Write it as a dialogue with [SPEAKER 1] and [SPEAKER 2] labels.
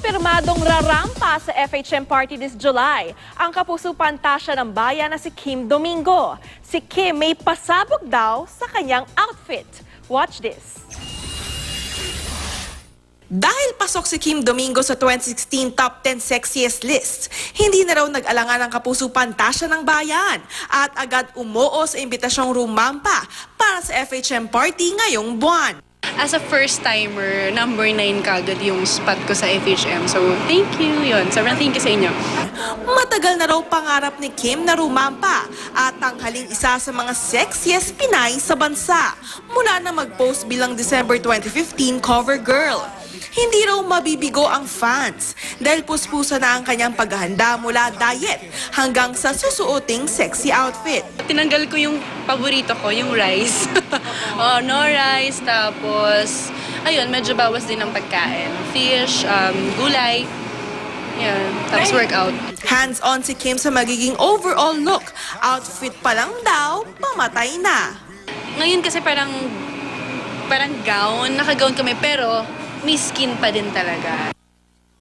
[SPEAKER 1] Kumpirmadong rarampa sa FHM party this July ang kapuso pantasya ng bayan na si Kim Domingo. Si Kim may pasabog daw sa kanyang outfit. Watch this.
[SPEAKER 2] Dahil pasok si Kim Domingo sa 2016 Top 10 Sexiest list, hindi na raw nag-alangan ang kapuso pantasya ng bayan at agad umuo sa imbitasyon rumampa para sa FHM party ngayong buwan.
[SPEAKER 3] As a first-timer, number 9 kagad yung spot ko sa FHM. So, thank you. Yun. Sobrang thank you sa inyo.
[SPEAKER 2] Matagal na raw pangarap ni Kim na rumampa at tanghaling isa sa mga sexiest Pinay sa bansa mula na mag-post bilang December 2015 cover girl. Hindi raw mabibigo ang fans dahil puspusa na ang kanyang paghahanda mula diet hanggang sa susuoting sexy outfit.
[SPEAKER 3] Tinanggal ko yung paborito ko, yung rice. No rice, tapos, ayun, medyo bawas din ang pagkain. Fish, gulay, yan, tapos workout.
[SPEAKER 2] Hands-on si Kim sa magiging overall look. Outfit pa lang daw, pamatay na.
[SPEAKER 3] Ngayon kasi parang gown, naka-gown kami, pero may skin pa din talaga.